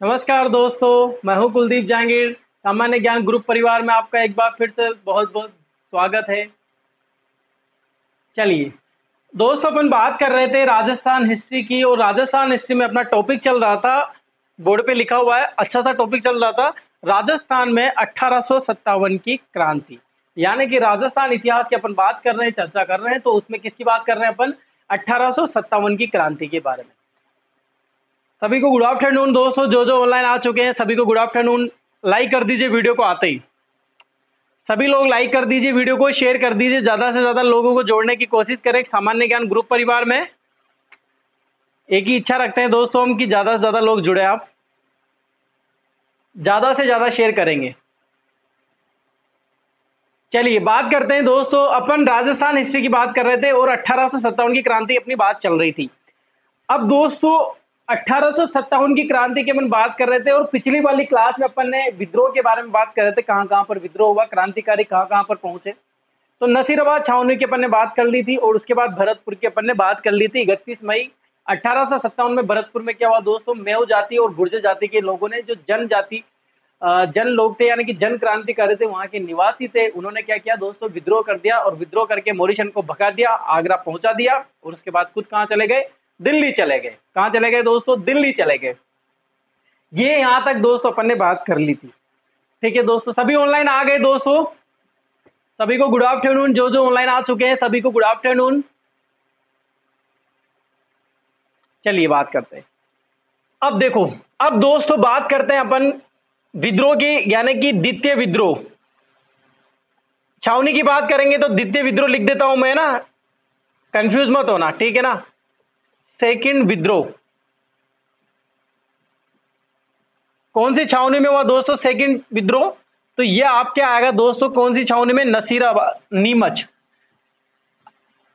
नमस्कार दोस्तों, मैं हूं कुलदीप जहांगीर। सामान्य ज्ञान ग्रुप परिवार में आपका एक बार फिर से बहुत बहुत स्वागत है। चलिए दोस्तों, अपन बात कर रहे थे राजस्थान हिस्ट्री की, और राजस्थान हिस्ट्री में अपना टॉपिक चल रहा था, बोर्ड पे लिखा हुआ है, अच्छा सा टॉपिक चल रहा था। राजस्थान में 1857 की क्रांति, यानी कि राजस्थान इतिहास की अपन बात कर रहे हैं, चर्चा कर रहे हैं। तो उसमें किसकी बात कर रहे हैं अपन? 1857 की क्रांति के बारे में। सभी को गुड आफ्टरनून दोस्तों, जो जो ऑनलाइन आ चुके हैं सभी को गुड आफ्टरनून। लाइक कर दीजिए वीडियो को आते ही, सभी लोग लाइक कर दीजिए वीडियो को, शेयर कर दीजिए, ज्यादा से ज्यादा लोगों को जोड़ने की कोशिश करें सामान्य ज्ञान ग्रुप परिवार में। एक ही इच्छा रखते हैं दोस्तों हम कि ज्यादा से ज्यादा लोग जुड़े, आप ज्यादा से ज्यादा शेयर करेंगे। चलिए बात करते हैं दोस्तों, अपन राजस्थान हिस्ट्री की बात कर रहे थे और 1857 की क्रांति अपनी बात चल रही थी। अब दोस्तों 1857 की क्रांति की अपन बात कर रहे थे, और पिछली वाली क्लास में अपन ने विद्रोह के बारे में बात कर रहे थे, कहां कहां पर विद्रोह हुआ, क्रांतिकारी कहां कहां पर पहुंचे। तो नसीराबाद छावनी की अपन ने बात कर ली थी, और उसके बाद भरतपुर की अपन ने बात कर ली थी। 31 मई 1857 में भरतपुर में क्या हुआ दोस्तों? मेव जाति और गुर्जर जाति के लोगों ने, जो जनजाति जन लोग थे यानी कि जन क्रांतिकारी थे, वहां के निवासी थे, उन्होंने क्या किया दोस्तों? विद्रोह कर दिया, और विद्रोह करके मोरिशन को भगा दिया, आगरा पहुंचा दिया, और उसके बाद खुद कहां चले गए? दिल्ली चले गए। कहां चले गए दोस्तों? दिल्ली चले गए। ये यहां तक दोस्तों अपन ने बात कर ली थी। ठीक है दोस्तों, सभी ऑनलाइन आ गए दोस्तों? सभी को गुड आफ्टरनून, जो जो ऑनलाइन आ चुके हैं सभी को गुड आफ्टरनून। चलिए बात करते हैं। अब देखो, अब दोस्तों बात करते हैं अपन विद्रोह की, यानी कि द्वितीय विद्रोह। छावनी की बात करेंगे तो द्वितीय विद्रोह लिख देता हूं मैं ना, कंफ्यूज मत होना, ठीक है ना। सेकंड विद्रोह कौन सी छावनी में हुआ दोस्तों? सेकंड विद्रोह। तो ये आपके आएगा दोस्तों कौन सी छावनी में? नसीराबाद, नीमच।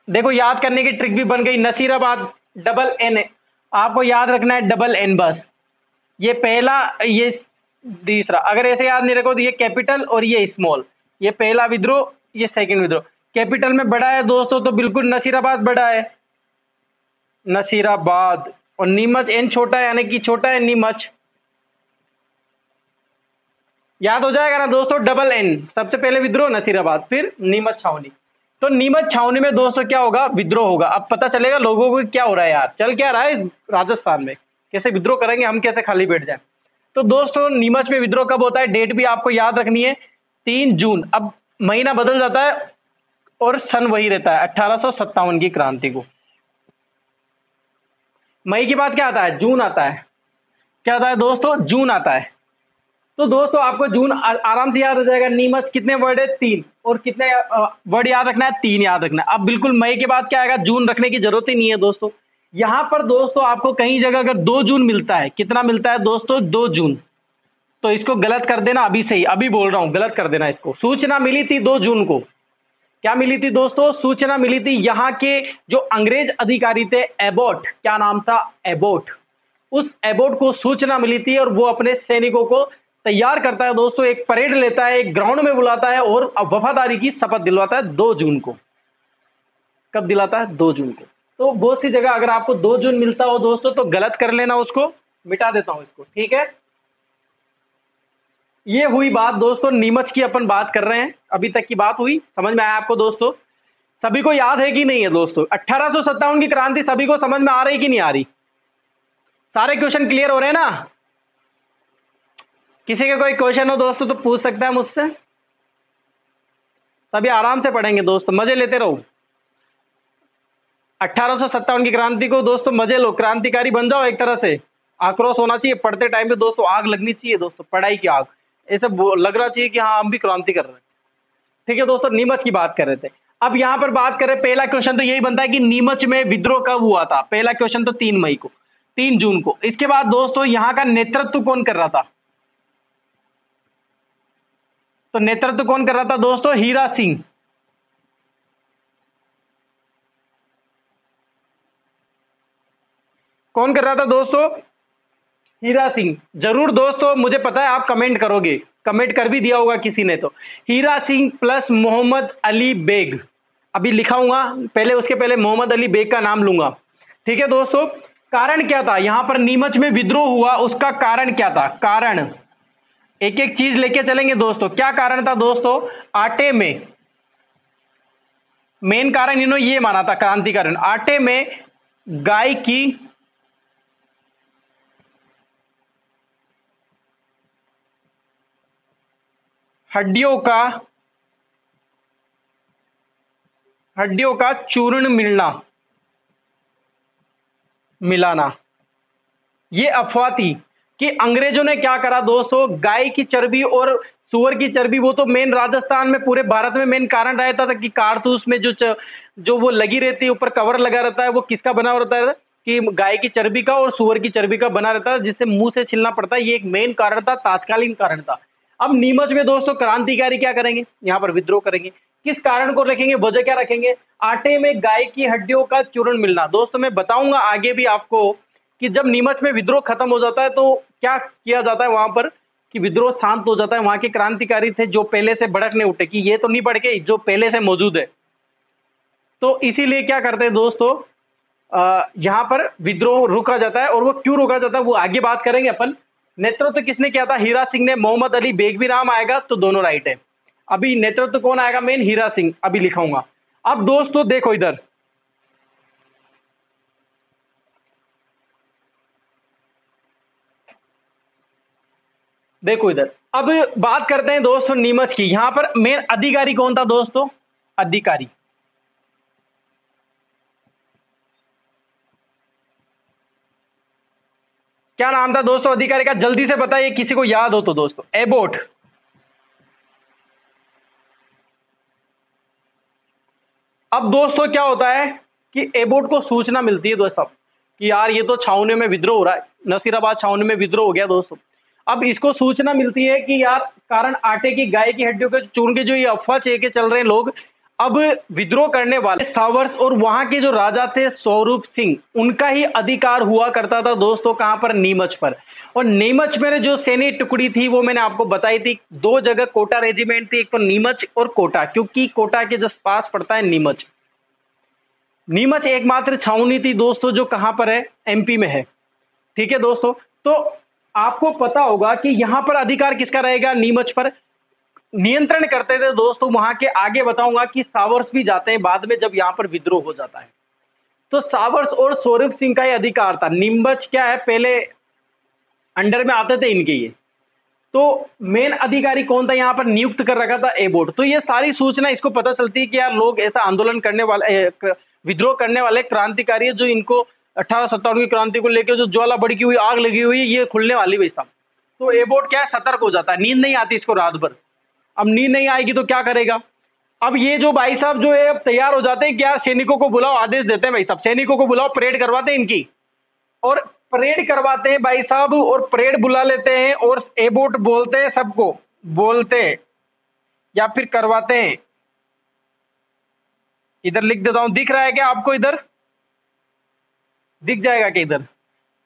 देखो याद करने की ट्रिक भी बन गई, नसीराबाद डबल एन, आपको याद रखना है डबल एन बस। ये पहला, ये तीसरा, अगर ऐसे याद नहीं रखो तो ये कैपिटल और ये स्मॉल। ये पहला विद्रोह, ये सेकंड विद्रोह। कैपिटल में बड़ा है दोस्तों, तो बिल्कुल नसीराबाद बड़ा है, नसीराबाद। और नीमच एन छोटा है, यानी कि छोटा है नीमच। याद हो जाएगा ना दोस्तों? डबल एन, सबसे पहले विद्रोह नसीराबाद, फिर नीमच छावनी। तो नीमच छावनी में दोस्तों क्या होगा? विद्रोह होगा। अब पता चलेगा लोगों को क्या हो रहा है यार, चल क्या रहा है राजस्थान में, कैसे विद्रोह करेंगे हम, कैसे खाली बैठ जाए। तो दोस्तों नीमच में विद्रोह कब होता है? डेट भी आपको याद रखनी है, 3 जून। अब महीना बदल जाता है और सन वही रहता है, 1857 की क्रांति को। मई के बाद क्या आता है? जून आता है। क्या आता है दोस्तों? जून आता है। तो दोस्तों आपको जून आराम से याद हो जाएगा। नीमच कितने वर्ड है? 3। और कितने वर्ड याद रखना है? 3 याद रखना है। अब बिल्कुल मई के बाद क्या आएगा? जून रखने की जरूरत ही नहीं है दोस्तों। यहां पर दोस्तों आपको कहीं जगह अगर 2 जून मिलता है, कितना मिलता है दोस्तों? 2 जून। तो इसको गलत कर देना अभी से ही, अभी बोल रहा हूं, गलत कर देना इसको। सूचना मिली थी 2 जून को। क्या मिली थी दोस्तों? सूचना मिली थी। यहाँ के जो अंग्रेज अधिकारी थे, एबोट, क्या नाम था? एबोट। उस एबोट को सूचना मिली थी, और वो अपने सैनिकों को तैयार करता है दोस्तों, एक परेड लेता है, एक ग्राउंड में बुलाता है, और वफादारी की शपथ दिलवाता है 2 जून को। कब दिलाता है? 2 जून को। तो बहुत सी जगह अगर आपको 2 जून मिलता हो दोस्तों तो गलत कर लेना, उसको मिटा देता हूं इसको, ठीक है। ये हुई बात दोस्तों नीमच की, अपन बात कर रहे हैं, अभी तक की बात हुई, समझ में आया आपको दोस्तों? सभी को याद है कि नहीं है दोस्तों? 1857 की क्रांति सभी को समझ में आ रही कि नहीं आ रही? सारे क्वेश्चन क्लियर हो रहे हैं ना? किसी का कोई क्वेश्चन हो दोस्तों तो पूछ सकता है मुझसे। सभी आराम से पढ़ेंगे दोस्तों, मजे लेते रहो। 1857 की क्रांति को दोस्तों मजे लो, क्रांतिकारी बन जाओ एक तरह से। आक्रोश होना चाहिए पढ़ते टाइम पे दोस्तों, आग लगनी चाहिए दोस्तों, पढ़ाई की आग। ऐसे लग रहा चाहिए कि हाँ हम भी क्रांति कर रहे हैं। ठीक है दोस्तों, नीमच की बात कर रहे थे। अब यहां पर बात करें, पहला क्वेश्चन तो यही बनता है कि नीमच में विद्रोह कब हुआ था? पहला क्वेश्चन तो 3 मई को, 3 जून को। इसके बाद दोस्तों यहां का नेतृत्व कौन कर रहा था? तो नेतृत्व कौन कर रहा था दोस्तों? हीरा सिंह। कौन कर रहा था दोस्तों? हीरा सिंह। जरूर दोस्तों, मुझे पता है आप कमेंट करोगे, कमेंट कर भी दिया होगा किसी ने। तो हीरा सिंह प्लस मोहम्मद अली बेग, अभी लिखाऊंगा, पहले उसके पहले मोहम्मद अली बेग का नाम लूंगा। ठीक है दोस्तों, कारण क्या था यहां पर नीमच में विद्रोह हुआ, उसका कारण क्या था? कारण एक एक चीज लेके चलेंगे दोस्तों। क्या कारण था दोस्तों? आटे में, मेन कारण इन्होंने ये माना था क्रांति कारण, आटे में गाय की हड्डियों का चूर्ण मिलाना, ये अफवाह थी कि अंग्रेजों ने क्या करा दोस्तों, गाय की चर्बी और सुअर की चर्बी, वो तो मेन राजस्थान में पूरे भारत में मेन कारण रहता था कि कारतूस में जो वो लगी रहती है, ऊपर कवर लगा रहता है, वो किसका बना रहता है कि गाय की चर्बी का और सुअर की चर्बी का बना रहता है, जिससे मुंह से छिलना पड़ता है। ये एक मेन कारण था, तात्कालीन कारण था। अब नीमच में दोस्तों क्रांतिकारी क्या करेंगे, यहाँ पर विद्रोह करेंगे। किस कारण को रखेंगे, वजह क्या रखेंगे? आटे में गाय की हड्डियों का चूर्ण मिलना। दोस्तों मैं बताऊंगा आगे भी आपको कि जब नीमच में विद्रोह खत्म हो जाता है तो क्या किया जाता है वहां पर, कि विद्रोह शांत हो जाता है। वहां के क्रांतिकारी थे जो पहले से भड़कने उठे कि ये तो नहीं भड़के जो पहले से मौजूद है, तो इसीलिए क्या करते हैं दोस्तों, यहां पर विद्रोह रोका जाता है। और वो क्यों रोका जाता है वो आगे बात करेंगे अपन। नेतृत्व किसने किया था? हीरा सिंह ने। मोहम्मद अली बेग भी नाम आएगा तो दोनों राइट है। अभी नेतृत्व कौन आएगा? मेन हीरा सिंह, अभी लिखाऊंगा। अब दोस्तों देखो इधर, देखो इधर, अब बात करते हैं दोस्तों नीमच की। यहां पर मेन अधिकारी कौन था दोस्तों? अधिकारी, क्या नाम था दोस्तों अधिकारी का? जल्दी से बताइए किसी को याद हो तो दोस्तों। एबोट। अब दोस्तों क्या होता है कि एबोट को सूचना मिलती है दोस्तों कि यार ये तो छावनी में विद्रोह हो रहा है, नसीराबाद छावनी में विद्रोह हो गया दोस्तों। अब इसको सूचना मिलती है कि यार कारण आटे की, गाय की हड्डियों के चूर्ण के जो ये अफवाह चेके चल रहे हैं लोग, अब विद्रोह करने वाले सावर्स और वहां के जो राजा थे स्वरूप सिंह, उनका ही अधिकार हुआ करता था दोस्तों। कहां पर? नीमच पर। और नीमच में जो सैनिक टुकड़ी थी वो मैंने आपको बताई थी, दो जगह कोटा रेजिमेंट थी, एक तो नीमच और कोटा, क्योंकि कोटा के जस्ट पास पड़ता है नीमच। नीमच एकमात्र छावनी थी दोस्तों जो कहां पर है? एमपी में है। ठीक है दोस्तों, तो आपको पता होगा कि यहां पर अधिकार किसका रहेगा? नीमच पर नियंत्रण करते थे दोस्तों। वहां के आगे बताऊंगा कि सावर्स भी जाते हैं बाद में जब यहां पर विद्रोह हो जाता है। तो सावर्स और स्वरूप सिंह का ही अधिकार था। नीमच क्या है, पहले अंडर में आते थे इनके ये। तो मेन अधिकारी कौन था यहां पर नियुक्त कर रखा था? एबोट। तो ये सारी सूचना इसको पता चलती है कि यार लोग ऐसा आंदोलन करने वाले, विद्रोह करने वाले क्रांतिकारी है, जो इनको 1857 की क्रांति को लेकर जो ज्वाला भड़की हुई, आग लगी हुई, ये खुलने वाली भाई साहब। तो एबोट क्या है, सतर्क हो जाता है। नींद नहीं आती इसको रात भर। अब नींद नहीं आएगी तो क्या करेगा? अब ये जो भाई साहब जो है अब तैयार हो जाते हैं क्या, सैनिकों को बुलाओ, आदेश देते हैं भाई साहब, सैनिकों को बुलाओ, परेड करवाते हैं इनकी। और परेड करवाते हैं भाई साहब, और परेड बुला लेते हैं, और एबोट बोलते हैं सबको, बोलते हैं या फिर करवाते हैं। इधर लिख देता हूं, दिख रहा है क्या आपको? इधर दिख जाएगा कि इधर?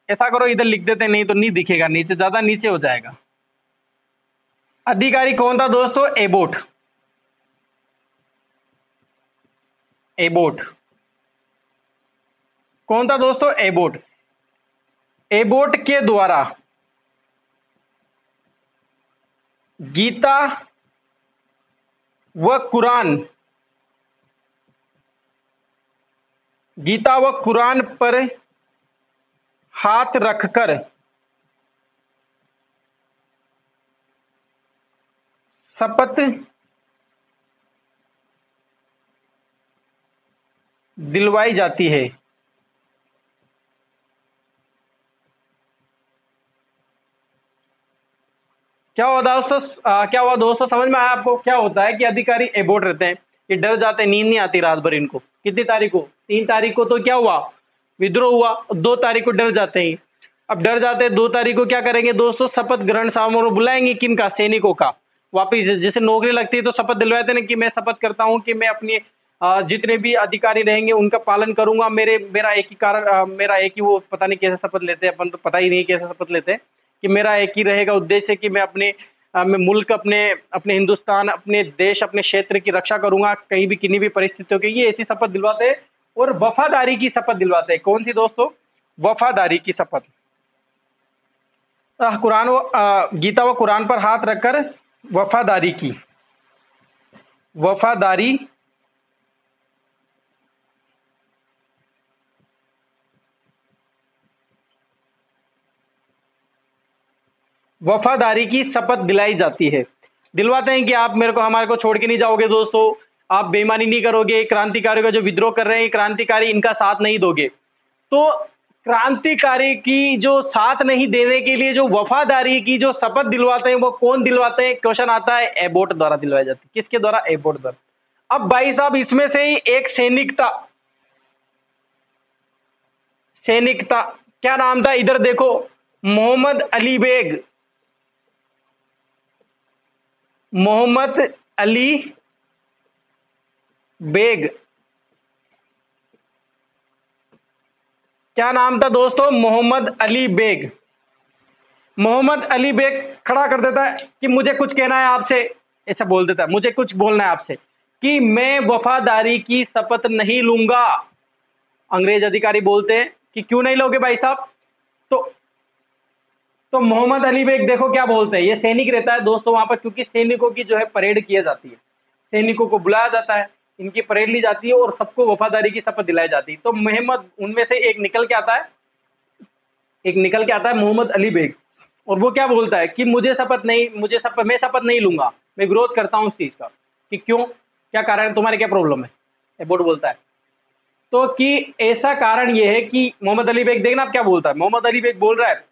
ऐसा करो इधर लिख देते हैं, नहीं तो नहीं दिखेगा, नीचे ज्यादा नीचे हो जाएगा। अधिकारी कौन था दोस्तों? एबोट। एबोट कौन था दोस्तों? एबोट। एबोट के द्वारा गीता व कुरान, गीता व कुरान पर हाथ रखकर शपथ दिलवाई जाती है। क्या हुआ दोस्तों? क्या हुआ दोस्तों, समझ में आया आपको? क्या होता है कि अधिकारी एबोट रहते हैं, ये डर जाते हैं, नींद नहीं आती रात भर इनको। कितनी तारीख को? 3 तारीख को तो क्या हुआ, विद्रोह हुआ। 2 तारीख को डर जाते हैं। अब डर जाते हैं, 2 तारीख को क्या करेंगे दोस्तों? शपथ ग्रहण समारोह बुलाएंगे। किनका? सैनिकों का। वापिस जैसे नौकरी लगती है तो शपथ दिलवाते हैं कि मैं शपथ करता हूं कि मैं अपनी जितने भी अधिकारी रहेंगे उनका पालन करूंगा। मेरा एक ही कारण, मेरा एक ही, वो पता नहीं कैसे शपथ लेते हैं, अपन तो पता ही नहीं कैसे शपथ लेते हैं, कि मेरा एक ही रहेगा उद्देश्य कि मैं अपने मैं मुल्क, अपने अपने हिंदुस्तान, अपने देश, अपने क्षेत्र की रक्षा करूंगा कहीं भी, किन्हीं भी परिस्थितियों की। ये ऐसी शपथ दिलवाते हैं और वफादारी की शपथ दिलवाते हैं। कौन सी दोस्तों? वफादारी की शपथ। कुरान गीता व कुरान पर हाथ रखकर वफादारी की, वफादारी वफादारी की शपथ दिलाई जाती है। दिलवाते हैं कि आप मेरे को हमारे को छोड़ के नहीं जाओगे दोस्तों, आप बेईमानी नहीं करोगे, क्रांतिकारियों का जो विद्रोह कर रहे हैं क्रांतिकारी, इनका साथ नहीं दोगे। तो क्रांतिकारी की जो साथ नहीं देने के लिए जो वफादारी की जो शपथ दिलवाते हैं वो कौन दिलवाते हैं? क्वेश्चन आता है, एबोट द्वारा दिलवाई जाती है। किसके द्वारा? एबोट द्वारा। अब भाई साहब इसमें से ही एक सैनिक था, सैनिक था, क्या नाम था? इधर देखो, मोहम्मद अली बेग, मोहम्मद अली बेग। क्या नाम था दोस्तों? मोहम्मद अली बेग। मोहम्मद अली बेग खड़ा कर देता है कि मुझे कुछ कहना है आपसे, ऐसा बोल देता है, मुझे कुछ बोलना है आपसे कि मैं वफादारी की शपथ नहीं लूंगा। अंग्रेज अधिकारी बोलते हैं कि क्यों नहीं लोगे भाई साहब? तो मोहम्मद अली बेग देखो क्या बोलते हैं। ये सैनिक रहता है दोस्तों वहां पर, क्योंकि सैनिकों की जो है परेड की जाती है, सैनिकों को बुलाया जाता है, इनकी परेड ली जाती है और सबको वफादारी की शपथ दिलाई जाती है। तो मोहम्मद उनमें से एक निकल के आता है, एक निकल के आता है मोहम्मद अली बेग, और वो क्या बोलता है कि मुझे शपथ नहीं, मैं शपथ नहीं लूंगा, मैं विरोध करता हूं उस चीज का। कि क्यों, क्या कारण है, तुम्हारे क्या प्रॉब्लम है? एबोट बोलता है तो कि ऐसा कारण यह है कि मोहम्मद अली बेग, देखना आप क्या बोलता है। मोहम्मद अली बेग बोल रहा है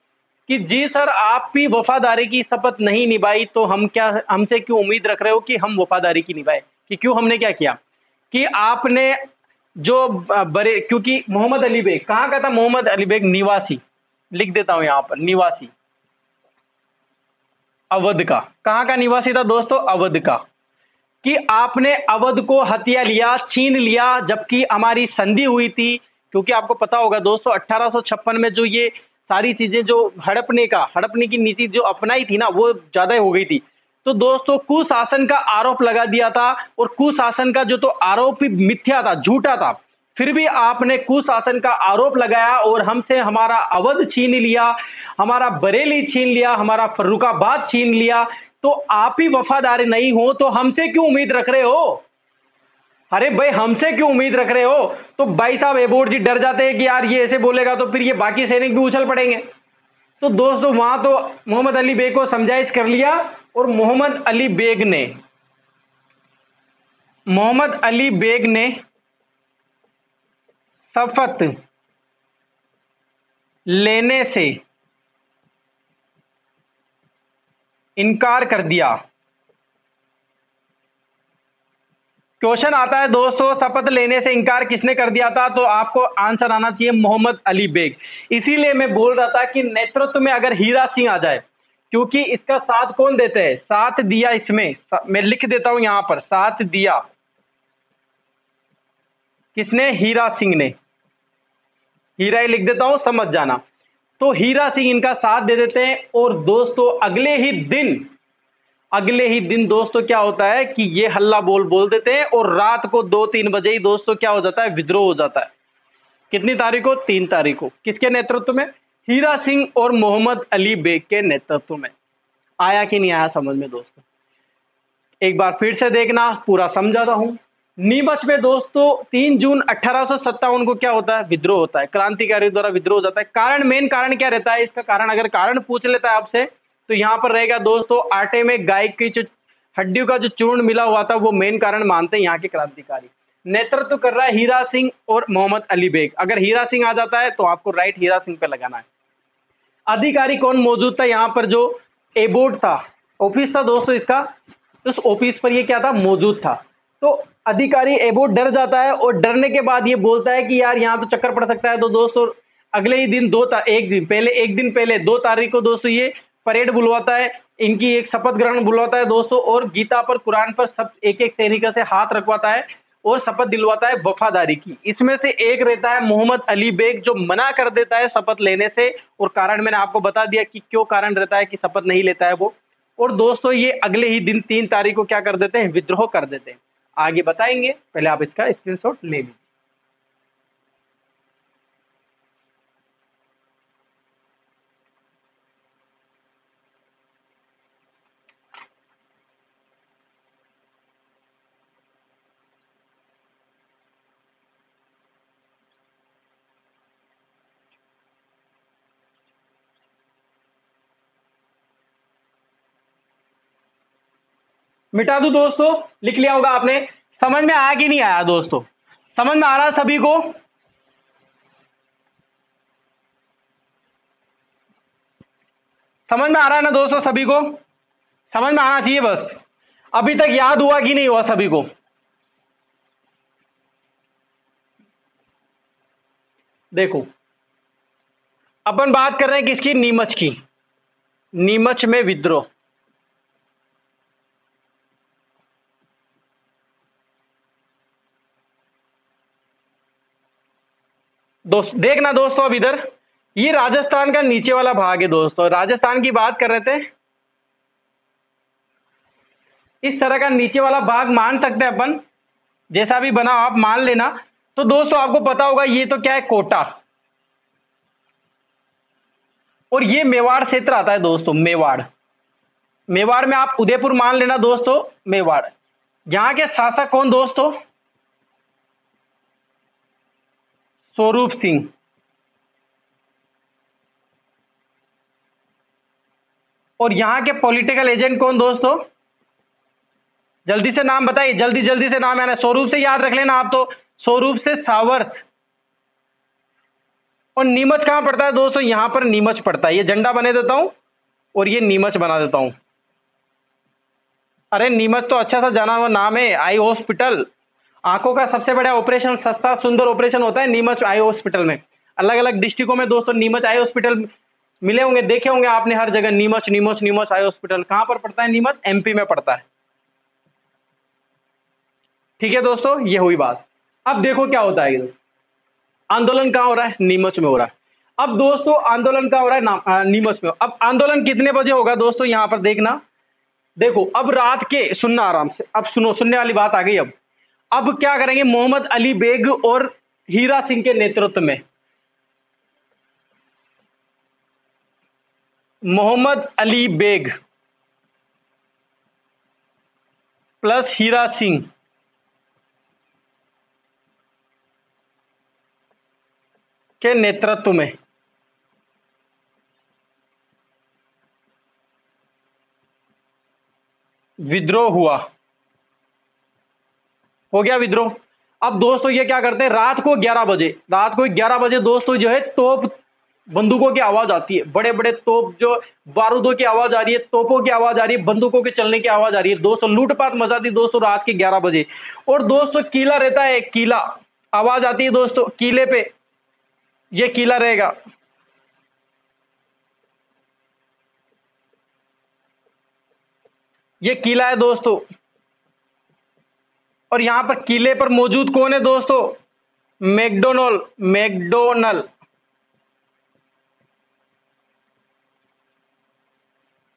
कि जी सर, आप भी वफादारी की शपथ नहीं निभाई तो हम क्या, हमसे क्यों उम्मीद रख रहे हो कि हम वफादारी की निभाए? कि क्यों, हमने क्या किया कि आपने जो बड़े, क्योंकि मोहम्मद अली बेग कहाँ का था? मोहम्मद अली बेग निवासी, लिख देता हूं यहां पर, निवासी अवध का। कहां का निवासी था दोस्तों? अवध का। कि आपने अवध को हथिया लिया, छीन लिया, जबकि हमारी संधि हुई थी। क्योंकि आपको पता होगा दोस्तों 1856 में जो ये सारी चीजें, जो हड़पने की नीति जो अपनाई थी ना, वो ज्यादा हो गई थी। तो दोस्तों कुशासन का आरोप लगा दिया था, और कुशासन का जो तो आरोप ही मिथ्या था, झूठा था। फिर भी आपने कुशासन का आरोप लगाया और हमसे हमारा अवध छीन लिया, हमारा बरेली छीन लिया, हमारा फर्रुखाबाद छीन लिया। तो आप ही वफादार नहीं हो तो हमसे क्यों उम्मीद रख रहे हो? अरे भाई, हमसे क्यों उम्मीद रख रहे हो? तो भाई साहब एबोट जी डर जाते हैं कि यार ये ऐसे बोलेगा तो फिर ये बाकी सैनिक भी उछल पड़ेंगे। तो दोस्तों वहां तो मोहम्मद अली बेग को समझाइश कर लिया, और मोहम्मद अली बेग ने शपथ लेने से इनकार कर दिया। क्वेश्चन आता है दोस्तों, शपथ लेने से इनकार किसने कर दिया था? तो आपको आंसर आना चाहिए मोहम्मद अली बेग। इसीलिए मैं बोल रहा था कि नेतृत्व में अगर हीरा सिंह आ जाए, क्योंकि इसका साथ कौन देते हैं? साथ दिया, इसमें मैं लिख देता हूं यहां पर, साथ दिया किसने? हीरा सिंह ने। हीरा ही लिख देता हूं, समझ जाना। तो हीरा सिंह इनका साथ दे देते हैं, और दोस्तों अगले ही दिन दोस्तों क्या होता है कि ये हल्ला बोल बोल देते हैं, और रात को 2-3 बजे ही दोस्तों क्या हो जाता है? विद्रोह हो जाता है। कितनी तारीख को? 3 तारीख को। किसके नेतृत्व में? हीरा सिंह और मोहम्मद अली बेग के नेतृत्व में। आया कि नहीं आया समझ में दोस्तों? एक बार फिर से देखना, पूरा समझाता हूं। नीमच में दोस्तों 3 जून 1857 को क्या होता है? विद्रोह होता है, क्रांतिकारी द्वारा विद्रोह हो जाता है। कारण, मेन कारण क्या रहता है इसका? कारण अगर कारण पूछ लेता है आपसे तो यहां पर रहेगा दोस्तों, आटे में गाय की जो हड्डियों का जो चूर्ण मिला हुआ था, वो मेन कारण मानते हैं यहाँ के क्रांतिकारी। नेतृत्व कर रहा है हीरा सिंह और मोहम्मद अली बेग। अगर हीरा सिंह आ जाता है तो आपको राइट हीरा सिंह पे लगाना है। अधिकारी कौन मौजूद था यहाँ पर? जो एबोट था, ऑफिस था दोस्तों इसका, उस ऑफिस पर ये क्या था? मौजूद था। तो अधिकारी एबोट डर जाता है, और डरने के बाद ये बोलता है कि यार यहाँ तो चक्कर पड़ सकता है। तो दोस्तों अगले ही दिन एक दिन पहले 2 तारीख को दोस्तों ये परेड बुलवाता है, इनकी एक शपथ ग्रहण बुलवाता है दोस्तों, और गीता पर, कुरान पर सब एक एक सैनिक से हाथ रखवाता है और शपथ दिलवाता है वफादारी की। इसमें से एक रहता है मोहम्मद अली बेग, जो मना कर देता है शपथ लेने से, और कारण मैंने आपको बता दिया कि क्यों कारण रहता है कि शपथ नहीं लेता है वो। और दोस्तों ये अगले ही दिन 3 तारीख को क्या कर देते हैं? विद्रोह कर देते हैं। आगे बताएंगे, पहले आप इसका स्क्रीनशॉट ले लीजिए। मिटा दूं दोस्तों? लिख लिया होगा आपने। समझ में आया कि नहीं आया दोस्तों? समझ में आ रहा है सभी को? समझ में आ रहा है ना दोस्तों सभी को? समझ में आना चाहिए बस। अभी तक याद हुआ कि नहीं हुआ सभी को? देखो, अपन बात कर रहे हैं किसकी? नीमच की। नीमच में विद्रोह। देखना दोस्तों, अब इधर ये राजस्थान का नीचे वाला भाग है दोस्तों। राजस्थान की बात कर रहे थे। इस तरह का नीचे वाला भाग मान सकते हैं अपन, जैसा भी बना आप मान लेना। तो दोस्तों आपको पता होगा ये तो क्या है? कोटा। और ये मेवाड़ क्षेत्र आता है दोस्तों, मेवाड़। मेवाड़ में आप उदयपुर मान लेना दोस्तों, मेवाड़। यहां के शासक कौन दोस्तों? स्वरूप सिंह। और यहां के पॉलिटिकल एजेंट कौन दोस्तों? जल्दी से नाम बताइए, जल्दी जल्दी से नाम आना। स्वरूप से याद रख लेना आप तो। स्वरूप से सावर्थ। और नीमच कहां पड़ता है दोस्तों? यहां पर नीमच पड़ता है। ये झंडा बने देता हूं और ये नीमच बना देता हूं। अरे नीमच तो अच्छा सा जाना हुआ नाम है। आई हॉस्पिटल, आंखों का सबसे बड़ा ऑपरेशन, सस्ता सुंदर ऑपरेशन होता है नीमच आई हॉस्पिटल में। अलग अलग डिस्ट्रिक्टों में दोस्तों नीमच आई हॉस्पिटल मिले होंगे, देखे होंगे आपने हर जगह। नीमच नीमच नीमच आई हॉस्पिटल कहां पर पड़ता है? नीमच एमपी में पड़ता है। ठीक है दोस्तों, ये हुई बात। अब देखो क्या होता है इधर। आंदोलन कहां हो रहा है? नीमच में हो रहा है। अब दोस्तों आंदोलन कहां हो रहा है? नीमच में। अब आंदोलन कितने बजे होगा दोस्तों? यहां पर देखना। देखो अब रात के, सुनना आराम से, अब सुनो, सुनने वाली बात आ गई। अब क्या करेंगे? मोहम्मद अली बेग और हीरा सिंह के नेतृत्व में, मोहम्मद अली बेग प्लस हीरा सिंह के नेतृत्व में विद्रोह हुआ। हो गया विद्रोह। अब दोस्तों ये क्या करते हैं? रात को 11 बजे, रात को 11 बजे दोस्तों जो है तोप बंदूकों की आवाज आती है। बड़े बड़े तोप, जो बारूदों की आवाज आ रही है, तोपों की आवाज आ रही है, बंदूकों के चलने की आवाज आ रही है दोस्तों। लूटपाट मचाती दोस्तों रात के 11 बजे। और दोस्तों किला रहता है, किला, आवाज आती है दोस्तों किले पे। ये किला रहेगा। ये किला है दोस्तों। और यहां पर किले पर मौजूद कौन है दोस्तों? McDonnell, McDonnell.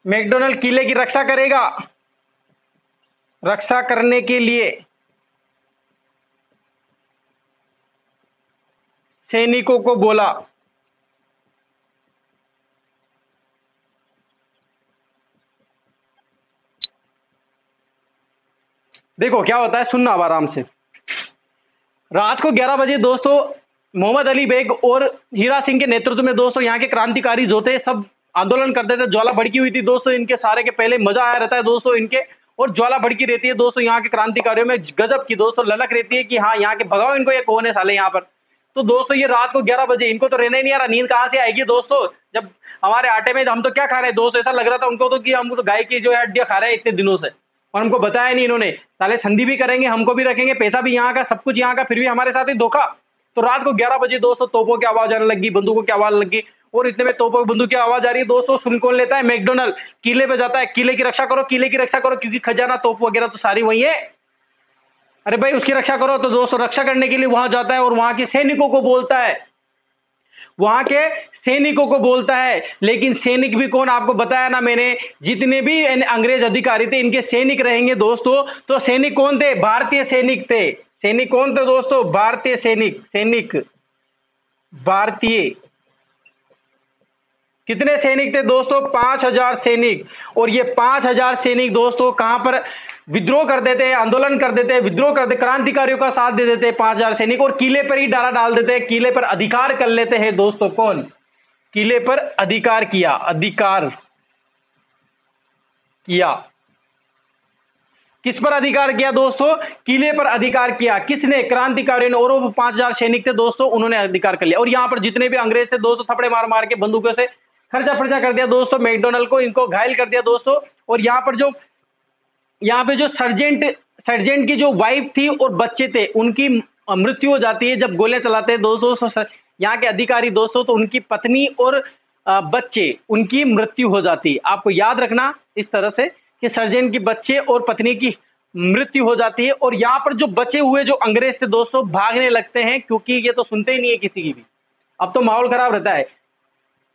मैकडोनल किले की रक्षा करेगा। रक्षा करने के लिए सैनिकों को बोला। देखो क्या होता है, सुनना अब आराम से। रात को 11 बजे दोस्तों मोहम्मद अली बेग और हीरा सिंह के नेतृत्व में दोस्तों यहाँ के क्रांतिकारी जो थे सब आंदोलन करते थे। ज्वाला भड़की हुई थी दोस्तों इनके सारे के। पहले मजा आया रहता है दोस्तों इनके, और ज्वाला भड़की रहती है दोस्तों यहाँ के क्रांतिकारियों में। गजब की दोस्तों ललक रहती है कि हाँ यहाँ के भगाओ इनको, ये कौन है साले यहाँ पर। तो दोस्तों ये रात को 11 बजे, इनको तो रहना ही नहीं आ रहा। नींद कहाँ से आएगी दोस्तों? जब हमारे आटे में हम तो क्या खा रहे हैं दोस्तों? ऐसा लग रहा था उनको तो कि हम तो गाय की जो है हड्डियां खा रहे हैं इतने दिनों से। और हमको बताया नहीं इन्होंने। साले संधि भी करेंगे, हमको भी रखेंगे, पैसा भी यहाँ का, सब कुछ यहाँ का, फिर भी हमारे साथ ही धोखा। तो रात को 11 बजे दोस्तों तोपों की आवाज आने लगी, बंदूकों की आवाज लगी। और इतने में तोपों की बंदूक की आवाज आ रही है दोस्तों। सुन कौन लेता है? मैकडोनल्ड किले पे जाता है। किले की रक्षा करो, किले की रक्षा करो, क्योंकि खजाना तोप वगैरह तो सारी वही है। अरे भाई उसकी रक्षा करो। तो दोस्तों रक्षा करने के लिए वहां जाता है और वहां के सैनिकों को बोलता है, वहां के सैनिकों को बोलता है। लेकिन सैनिक भी कौन? आपको बताया ना मैंने, जितने भी अंग्रेज अधिकारी थे इनके सैनिक रहेंगे दोस्तों। तो सैनिक कौन थे? भारतीय सैनिक थे। सैनिक कौन थे दोस्तों? भारतीय सैनिक। सैनिक भारतीय। कितने सैनिक थे दोस्तों? 5,000 सैनिक। और ये 5,000 सैनिक दोस्तों कहां पर विद्रोह कर देते हैं, आंदोलन कर देते हैं, विद्रोह कर देते, क्रांतिकारियों का साथ दे देते हैं 5,000 सैनिक। और किले पर ही डाला डाल देते हैं, किले पर अधिकार कर लेते हैं दोस्तों। कौन? किले पर अधिकार किया, अधिकार किया। किस पर अधिकार किया दोस्तों? किले पर अधिकार किया। किसने? क्रांतिकारियों ने। और वो 5000 सैनिक थे दोस्तों, उन्होंने अधिकार कर लिया। और यहां पर जितने भी अंग्रेज थे दोस्तों, थपड़े मार मार के बंदूकों से खर्चा फर्चा कर दिया दोस्तों मैकडोनल्ड को, इनको घायल कर दिया दोस्तों। और यहाँ पे जो सर्जेंट की जो वाइफ थी और बच्चे थे, उनकी मृत्यु हो जाती है जब गोलियां चलाते हैं दोस्तों यहाँ के अधिकारी दोस्तों। तो उनकी पत्नी और बच्चे, उनकी मृत्यु हो जाती है। आपको याद रखना इस तरह से कि सर्जेंट की बच्चे और पत्नी की मृत्यु हो जाती है। और यहाँ पर जो बचे हुए जो अंग्रेज थे दोस्तों, भागने लगते हैं, क्योंकि ये तो सुनते ही नहीं है किसी की भी। अब तो माहौल खराब रहता है।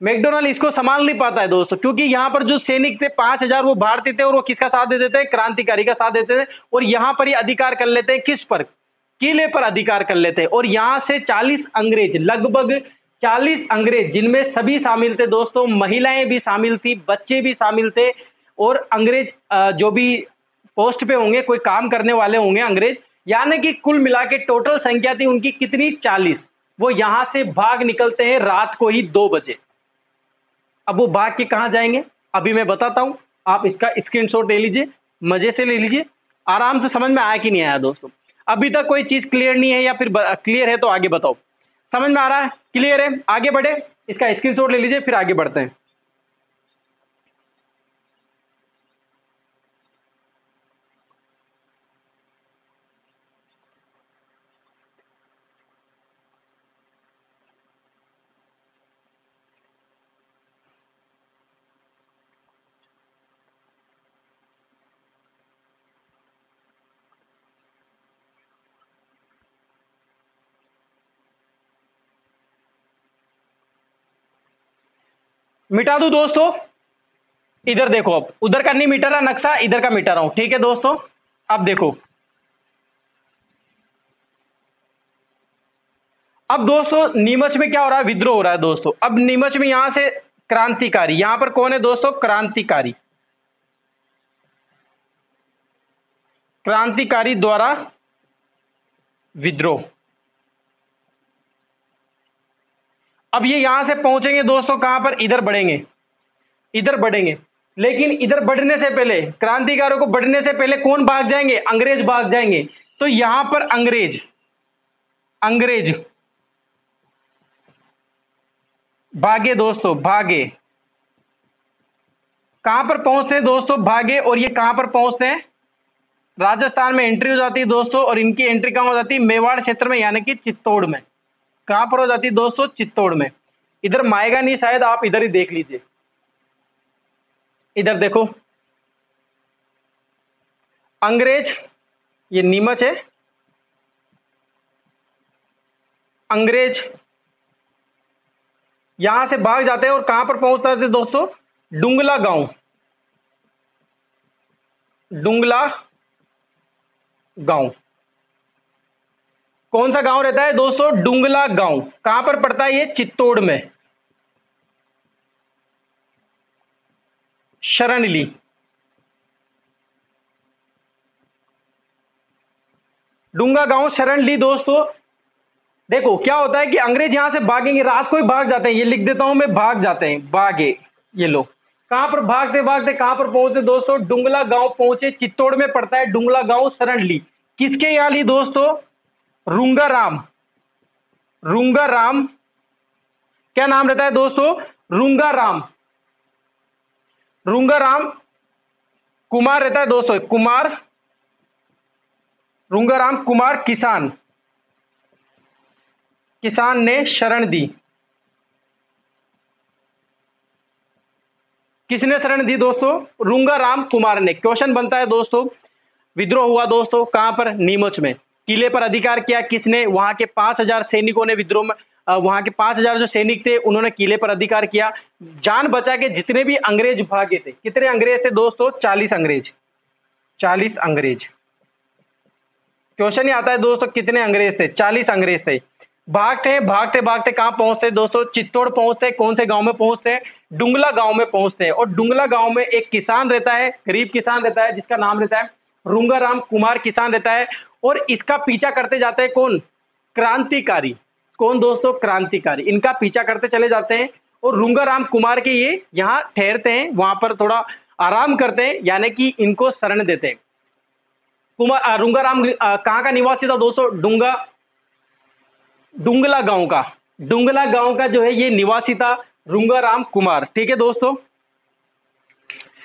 मैकडोनल्ड इसको संभाल नहीं पाता है दोस्तों, क्योंकि यहाँ पर जो सैनिक थे 5000 वो भारतीय थे, और वो किसका साथ देते थे? क्रांतिकारी का साथ देते थे। और यहाँ पर ये अधिकार कर लेते हैं, किस पर? किले पर अधिकार कर लेते हैं। और यहाँ से 40 अंग्रेज, लगभग 40 अंग्रेज, जिनमें सभी शामिल थे दोस्तों, महिलाएं भी शामिल थी, बच्चे भी शामिल थे, और अंग्रेज जो भी पोस्ट पे होंगे, कोई काम करने वाले होंगे अंग्रेज, यानी कि कुल मिला के टोटल संख्या थी उनकी कितनी? 40। वो यहां से भाग निकलते हैं रात को ही 2 बजे। अब वो भाग के कहां जाएंगे अभी मैं बताता हूं। आप इसका स्क्रीनशॉट ले लीजिए, मजे से ले लीजिए। आराम से समझ में आया कि नहीं आया दोस्तों? अभी तक कोई चीज क्लियर नहीं है, या फिर क्लियर है तो आगे बताओ। समझ में आ रहा है? क्लियर है? आगे बढ़े, इसका स्क्रीनशॉट ले लीजिए, फिर आगे बढ़ते हैं। मिटा दूं दोस्तों? इधर देखो, अब उधर का नहीं मिटा रहा नक्शा, इधर का मिटा रहा हूं। ठीक है दोस्तों, अब देखो। अब दोस्तों नीमच में क्या हो रहा है? विद्रोह हो रहा है दोस्तों। अब नीमच में यहां से क्रांतिकारी, यहां पर कौन है दोस्तों? क्रांतिकारी। क्रांतिकारी द्वारा विद्रोह। अब ये यहां से पहुंचेंगे दोस्तों कहां पर? इधर बढ़ेंगे, इधर बढ़ेंगे। लेकिन इधर बढ़ने से पहले, क्रांतिकारियों को बढ़ने से पहले कौन भाग जाएंगे? अंग्रेज भाग जाएंगे। तो यहां पर अंग्रेज भागे दोस्तों, भागे। कहां पर पहुंचते हैं दोस्तों? भागे। और ये कहां पर पहुंचते हैं? राजस्थान में एंट्री हो जाती है दोस्तों। और इनकी एंट्री कहां हो जाती है? मेवाड़ क्षेत्र में, यानी कि चित्तौड़ में। कहां पर हो जाती है दोस्तों? चित्तौड़ में। इधर माएगा नहीं शायद, आप इधर ही देख लीजिए। इधर देखो, अंग्रेज, ये नीमच है। अंग्रेज यहां से भाग जाते हैं और कहां पर पहुंच जाते हैं दोस्तों? डुंगला गांव। डुंगला गांव कौन सा गांव रहता है दोस्तों? डुंगला गांव। कहां पर पड़ता है ये? चित्तौड़ में। शरण ली। डुंगा गांव, शरण ली दोस्तों। देखो क्या होता है कि अंग्रेज यहां से भागेंगे, रात को ही भाग जाते हैं। ये लिख देता हूं मैं, भाग जाते हैं, भागे ये लोग। कहां पर भागते भागते कहां पर पहुंचे दोस्तों? डुंगला गांव पहुंचे। चित्तौड़ में पड़ता है डुंगला गांव, शरण ली। किसके यहां ली दोस्तों? रूंगाराम। रूंगाराम, क्या नाम रहता है दोस्तों? रूंगाराम। रूंगाराम कुमार रहता है दोस्तों, कुमार। रूंगाराम कुमार किसान, किसान ने शरण दी। किसने शरण दी दोस्तों? रूंगाराम कुमार ने। क्वेश्चन बनता है दोस्तों, विद्रोह हुआ दोस्तों कहां पर? नीमच में। किले पर अधिकार किया किसने? वहां के 5000 सैनिकों ने विद्रोह में, वहां के 5000 जो सैनिक थे उन्होंने किले पर अधिकार किया। जान बचा के जितने भी अंग्रेज भागे थे, कितने अंग्रेज थे दोस्तों? 40 अंग्रेज। 40 अंग्रेज। क्वेश्चन ही आता है दोस्तों, कितने अंग्रेज थे? 40 अंग्रेज थे। भागते हैं, भागते भागते कहां पहुंचते हैं दोस्तों? चित्तौड़ पहुंचते हैं। कौन से गांव में पहुंचते हैं? डुंगला गांव में पहुंचते हैं। और डुंगला गांव में एक किसान रहता है, गरीब किसान रहता है, जिसका नाम रहता है रूंगाराम कुमार किसान रहता है। और इसका पीछा करते जाते हैं कौन? क्रांतिकारी। कौन दोस्तों? क्रांतिकारी। इनका पीछा करते चले जाते हैं और रूंगाराम कुमार के ये यहां ठहरते हैं, वहां पर थोड़ा आराम करते हैं, यानी कि इनको शरण देते हैं। रुंगाराम कहाँ का निवासी था दोस्तों? डुंगला गांव का। डुंगला गांव का जो है ये निवासी था रुंगाराम कुमार। ठीक है दोस्तों,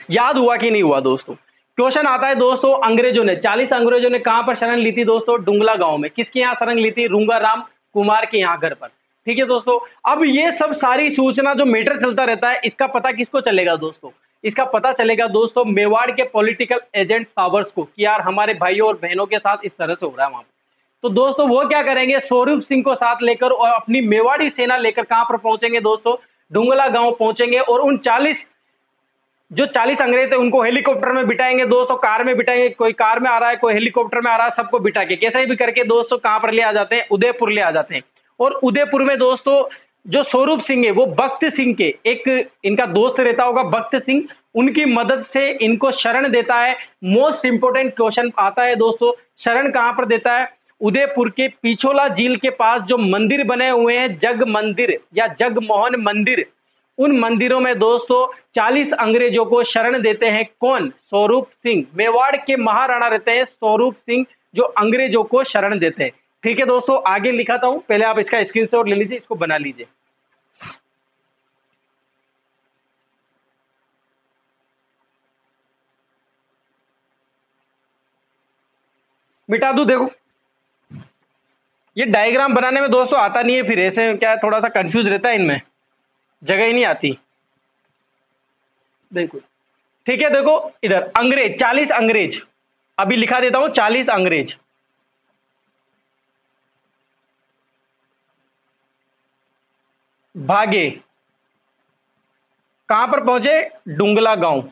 याद हुआ कि नहीं हुआ दोस्तों? क्वेश्चन आता है दोस्तों, अंग्रेजों ने 40 अंग्रेजों ने कहां पर शरण ली थी दोस्तों? डुंगला गांव में। किसके यहां शरण ली थी? रुंगाराम कुमार के यहां घर पर। ठीक है दोस्तों, अब ये सब सारी सूचना जो मैटर चलता रहता है, इसका पता किसको चलेगा दोस्तों? इसका पता चलेगा दोस्तों मेवाड़ के पॉलिटिकल एजेंट सावर्स को, कि यार हमारे भाइयों और बहनों के साथ इस तरह से हो रहा है वहां पर। तो दोस्तों वो क्या करेंगे, स्वरूप सिंह को साथ लेकर और अपनी मेवाड़ी सेना लेकर कहां पर पहुंचेंगे दोस्तों? डुंगला गांव पहुंचेंगे और उन 40 अंग्रेज थे उनको हेलीकॉप्टर में बिठाएंगे दोस्तों, कार में बिठाएंगे, कोई कार में आ रहा है, कोई हेलीकॉप्टर में आ रहा है, सबको बिठा के कैसे भी करके दोस्तों कहां पर ले आ जाते हैं? उदयपुर ले आ जाते हैं। और उदयपुर में दोस्तों जो स्वरूप सिंह है वो भक्त सिंह के एक इनका दोस्त रहता होगा, भक्त सिंह, उनकी मदद से इनको शरण देता है। मोस्ट इंपोर्टेंट क्वेश्चन आता है दोस्तों, शरण कहां पर देता है? उदयपुर के पिछोला झील के पास जो मंदिर बने हुए हैं, जग मंदिर या जगमोहन मंदिर, उन मंदिरों में दोस्तों 40 अंग्रेजों को शरण देते हैं। कौन? स्वरूप सिंह। मेवाड़ के महाराणा रहते हैं स्वरूप सिंह, जो अंग्रेजों को शरण देते हैं। ठीक है दोस्तों, आगे लिखाता हूं, पहले आप इसका स्क्रीनशॉट ले लीजिए, इसको बना लीजिए। मिटा दूं? देखो ये डायग्राम बनाने में दोस्तों आता नहीं है, फिर ऐसे क्या थोड़ा सा कंफ्यूज रहता है, इनमें जगह ही नहीं आती। देखो ठीक है, देखो इधर अंग्रेज 40 अंग्रेज, अभी लिखा देता हूं 40 अंग्रेज भागे, कहां पर पहुंचे? डुंगला गांव।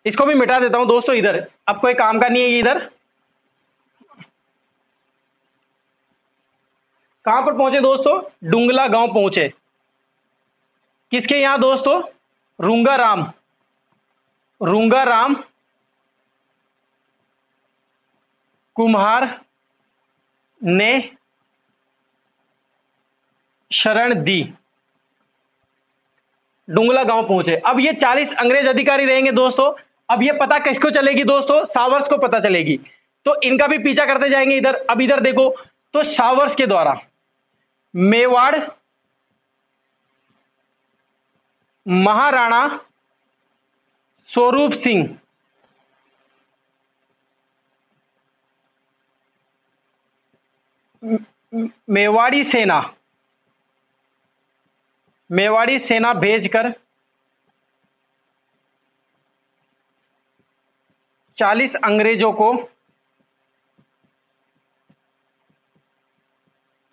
इसको भी मिटा देता हूं दोस्तों, इधर अब कोई काम का नहीं है। इधर कहां पर पहुंचे दोस्तों? डुंगला गांव पहुंचे। किसके यहां दोस्तों? रुंगाराम कुम्हार ने शरण दी। डुंगला गांव पहुंचे। अब ये 40 अंग्रेज अधिकारी रहेंगे दोस्तों। अब ये पता किसको चलेगी दोस्तों? सावर्स को पता चलेगी, तो इनका भी पीछा करते जाएंगे इधर। अब इधर देखो तो सावर्स के द्वारा मेवाड़ महाराणा स्वरूप सिंह मेवाड़ी सेना भेजकर 40 अंग्रेजों को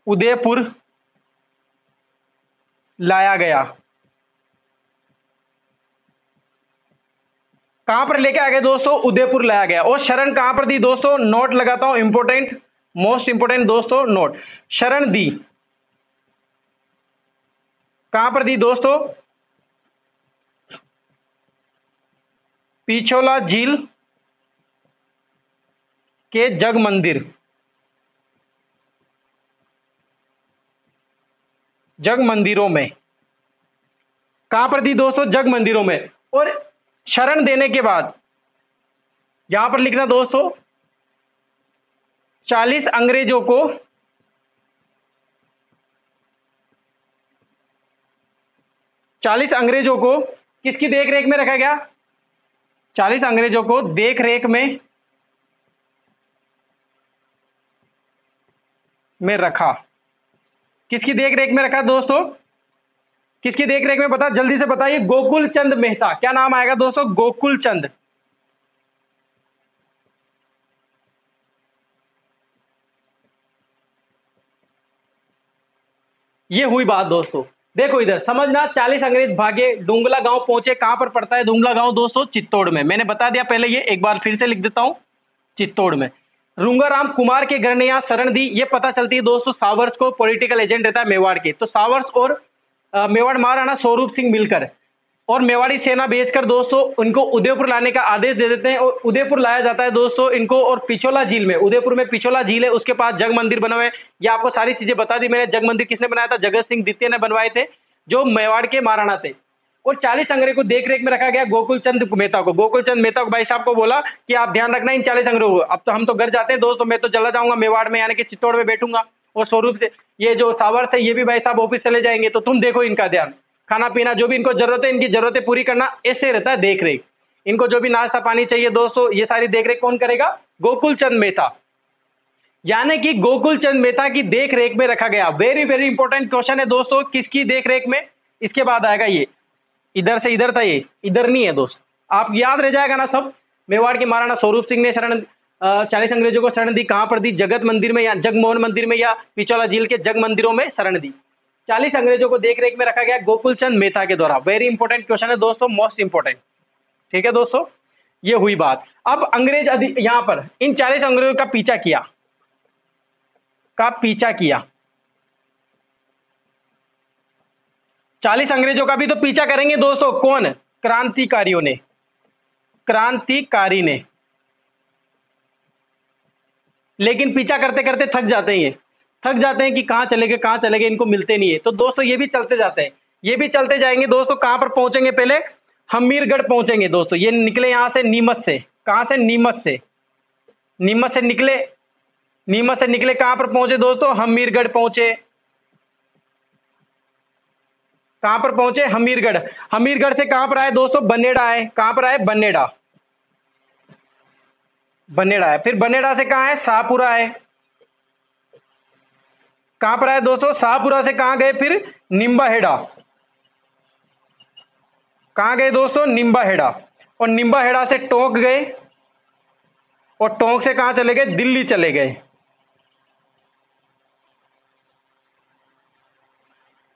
उदयपुर लाया गया। कहां पर लेके आ गए दोस्तों? उदयपुर लाया गया। और शरण कहां पर दी दोस्तों? नोट लगाता हूं, इंपोर्टेंट, मोस्ट इंपोर्टेंट दोस्तों नोट। शरण दी कहां पर दी दोस्तों? पिछोला झील के जग मंदिर, जग मंदिरों में। कहां पर दी दोस्तों? जग मंदिरों में। और शरण देने के बाद यहां पर लिखना दोस्तों 40 अंग्रेजों को किसकी देखरेख में रखा गया? 40 अंग्रेजों को देखरेख में रखा। किसकी देखरेख में रखा दोस्तों? किसकी देखरेख में? बता, जल्दी से बताइए। गोकुल चंद मेहता। क्या नाम आएगा दोस्तों? गोकुल चंद। ये हुई बात दोस्तों। देखो इधर समझना, 40 अंग्रेज भागे, डुंगला गांव पहुंचे। कहां पर पड़ता है डुंगला गांव दोस्तों? चित्तौड़ में। मैंने बता दिया पहले, ये एक बार फिर से लिख देता हूं, चित्तौड़ में। रुंगाराम कुमार के घर ने यहां शरण दी। ये पता चलती है दोस्तों सावर्स को, पॉलिटिकल एजेंट रहता है मेवाड़ के। तो सावर्स और मेवाड़ महाराणा स्वरूप सिंह मिलकर और मेवाड़ी सेना भेजकर दोस्तों उनको उदयपुर लाने का आदेश दे देते हैं। और उदयपुर लाया जाता है दोस्तों इनको। और पिछोला झील में, उदयपुर में पिछोला झील है, उसके पास जग मंदिर बना हुआ है। ये आपको सारी चीजें बता दी मैंने। जग मंदिर किसने बनाया था? जगत सिंह द्वितीय ने बनवाए थे, जो मेवाड़ के महाराणा थे। और 40 अंग्रेज को देख रेख में रखा गया गोकुल चंद मेहता को। गोकुल चंद मेहता को भाई साहब को बोला कि आप ध्यान रखना इन 40 अंग्रेजों को। अब तो हम तो घर जाते हैं दोस्तों, मैं तो चला जाऊंगा मेवाड़ में, यानी कि चित्तौड़ में बैठूंगा, और स्वरूप से ये जो सावर्थ है ये भी भाई साहब ऑफिस चले जाएंगे, तो तुम देखो इनका ध्यान, खाना पीना जो भी इनको जरूरत है, इनकी जरूरतें पूरी करना, ऐसे रहता है देख रेख। इनको जो भी नाश्ता पानी चाहिए दोस्तों, ये सारी देख रेख कौन करेगा? गोकुल चंद मेहता, यानी कि गोकुल चंद मेहता की देख रेख में रखा गया। वेरी वेरी इंपॉर्टेंट क्वेश्चन है दोस्तों, किसकी देख रेख में? इसके बाद आएगा ये, इधर से इधर था, ये इधर नहीं है दोस्त, आप याद रह जाएगा ना सब। मेवाड़ के महाराणा स्वरूप सिंह ने शरण 40 अंग्रेजों को शरण दी, कहां पर दी? जगत मंदिर में या जगमोहन मंदिर में या पिछोला झील के जग मंदिरों में शरण दी। 40 अंग्रेजों को देख रेख में रखा गया गोकुल चंद मेहता के द्वारा। वेरी इंपॉर्टेंट क्वेश्चन है दोस्तों, मोस्ट इंपॉर्टेंट। ठीक है दोस्तों, ये हुई बात। अब अंग्रेज यहां पर इन 40 अंग्रेजों का पीछा किया, का पीछा किया, 40 अंग्रेजों का भी तो पीछा करेंगे दोस्तों, कौन? क्रांतिकारियों ने, क्रांतिकारी ने। लेकिन पीछा करते करते थक जाते हैं, ये थक जाते हैं कि कहां चले गए, कहां चले गए, इनको मिलते नहीं है। तो दोस्तों ये भी चलते जाते हैं, ये भी चलते जाएंगे दोस्तों। कहां पर पहुंचेंगे? पहले हमीरगढ़ पहुंचेंगे दोस्तों। ये निकले यहां से नीमच से, कहां से? नीमच से, नीमच से निकले, नीमच से निकले कहां पर पहुंचे दोस्तों? हमीरगढ़ पहुंचे। कहां पर पहुंचे? हमीरगढ़। हमीरगढ़ से कहां पर आए दोस्तों? बनेड़ा आए। कहां पर आए? बनेड़ा, बनेड़ा आए। फिर बनेड़ा से कहां आए? शाहपुरा आए। कहां पर आए दोस्तों? शाहपुरा से कहां गए? फिर निम्बाहेड़ा। कहां गए दोस्तों? निम्बाहेड़ा। और निम्बाहेड़ा से टोंक गए, और टोंक से कहां चले गए? दिल्ली चले गए।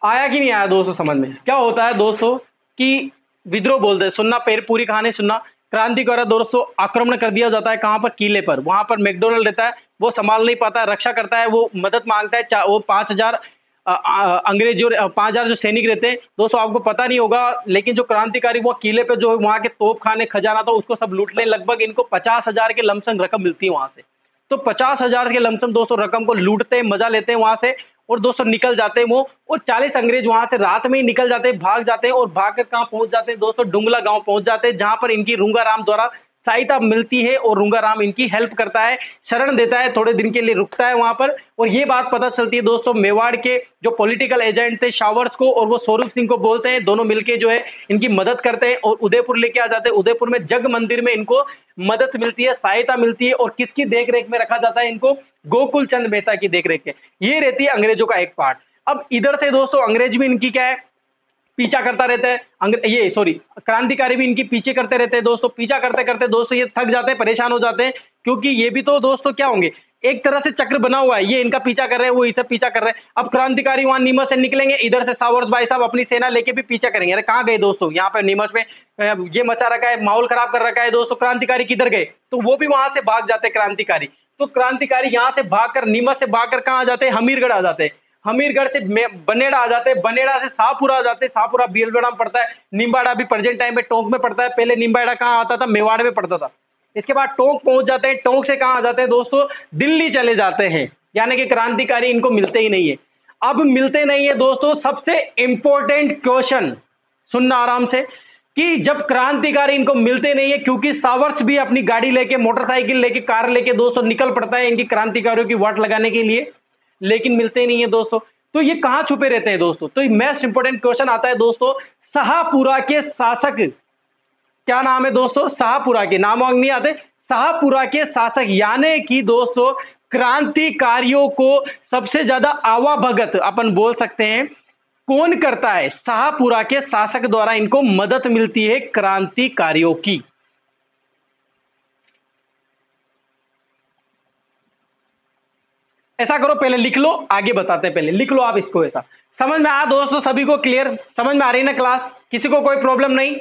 आया कि नहीं आया दोस्तों समझ में? क्या होता है दोस्तों कि विद्रोह बोलते हैं, सुनना, पूरी कहानी सुनना। क्रांति द्वारा दोस्तों आक्रमण कर दिया जाता है, कहां पर? किले पर। वहां पर मैकडोनल्ड रहता है, वो संभाल नहीं पाता है, रक्षा करता है, वो मदद मांगता है। वो 5,000 अंग्रेज जो 5,000 जो सैनिक रहते हैं दोस्तों, आपको पता नहीं होगा, लेकिन जो क्रांतिकारी वो किले पे जो वहां के तोप खाने खजाना था उसको सब लूट ले। लगभग इनको 50,000 के लमसम रकम मिलती है वहां से। तो 50,000 के लमसम दोस्तों रकम को लूटते हैं, मजा लेते हैं वहां से, और दोस्तों निकल जाते हैं वो। और 40 अंग्रेज वहां से रात में ही निकल जाते हैं, भाग जाते हैं, और भाग कर कहां पहुंच जाते हैं दोस्तों? डुंगला गांव पहुंच जाते हैं, जहां पर इनकी रूंगाराम द्वारा सहायता मिलती है, और रूंगाराम इनकी हेल्प करता है, शरण देता है, थोड़े दिन के लिए रुकता है वहां पर। और ये बात पता चलती है दोस्तों मेवाड़ के जो पॉलिटिकल एजेंट थे शावर्स को, और वो स्वरूप सिंह को बोलते हैं, दोनों मिलके जो है इनकी मदद करते हैं, और उदयपुर लेके आ जाते हैं। उदयपुर में जग मंदिर में इनको मदद मिलती है, सहायता मिलती है, और किसकी देखरेख में रखा जाता है इनको? गोकुल चंद मेहता की देखरेख में। ये रहती है अंग्रेजों का एक पार्ट। अब इधर से दोस्तों अंग्रेज भी इनकी क्या है? पीछा करता रहता है। ये सॉरी, क्रांतिकारी भी इनकी पीछे करते रहते हैं दोस्तों। पीछा करते करते दोस्तों ये थक जाते हैं, परेशान हो जाते हैं, क्योंकि ये भी तो दोस्तों क्या होंगे, एक तरह से चक्र बना हुआ है। ये इनका पीछा कर रहे हैं, वो इसे पीछा कर रहे हैं। अब क्रांतिकारी वहां नीमच से निकलेंगे, इधर से सावर्थ भाई साहब अपनी सेना लेके भी पीछा करेंगे। अरे कहां गए दोस्तों? यहाँ पे नीमच में ये मचा रखा है, माहौल खराब कर रखा है दोस्तों, क्रांतिकारी किधर गए? तो वो भी वहां से भाग जाते हैं क्रांतिकारी। तो क्रांतिकारी यहां से भागकर, नीमच से भागकर कहां आ जाते हैं? हमीरगढ़ आ जाते हैं। हमीरगढ़ से बनेड़ा आ जाते हैं, बनेड़ा से शाहपुरा आ जाते हैं, शाहपुरा बीलबड़ा में पड़ता है। निम्बाड़ा भी प्रेजेंट टाइम में टोंक में पड़ता है, पहले निम्बाड़ा कहां आता था? मेवाड़ में पड़ता था। इसके बाद टोंक पहुंच जाते हैं, टोंक से कहां आ जाते हैं दोस्तों? दिल्ली चले जाते हैं, यानी कि क्रांतिकारी इनको मिलते ही नहीं है। अब मिलते नहीं है दोस्तों, सबसे इंपॉर्टेंट क्वेश्चन सुनना आराम से, कि जब क्रांतिकारी इनको मिलते नहीं है, क्योंकि सावर्थ भी अपनी गाड़ी लेके, मोटरसाइकिल लेके, कार लेके दोस्तों निकल पड़ता है इनकी क्रांतिकारियों की वाट लगाने के लिए, लेकिन मिलते नहीं है दोस्तों। तो ये कहां छुपे रहते हैं दोस्तों? तो मोस्ट इंपोर्टेंट क्वेश्चन आता है दोस्तों, शाहपुरा के शासक, क्या नाम है दोस्तों? शाहपुरा के, नाम वांग नहीं आते, शाहपुरा के शासक, यानी कि दोस्तों क्रांतिकारियों को सबसे ज्यादा आवाभगत अपन बोल सकते हैं कौन करता है? शाहपुरा के शासक द्वारा इनको मदद मिलती है क्रांतिकारियों की। ऐसा करो, पहले लिख लो, आगे बताते हैं, पहले लिख लो आप इसको। ऐसा समझ में आया दोस्तों? सभी को क्लियर समझ में आ रही है ना क्लास? किसी को कोई प्रॉब्लम नहीं?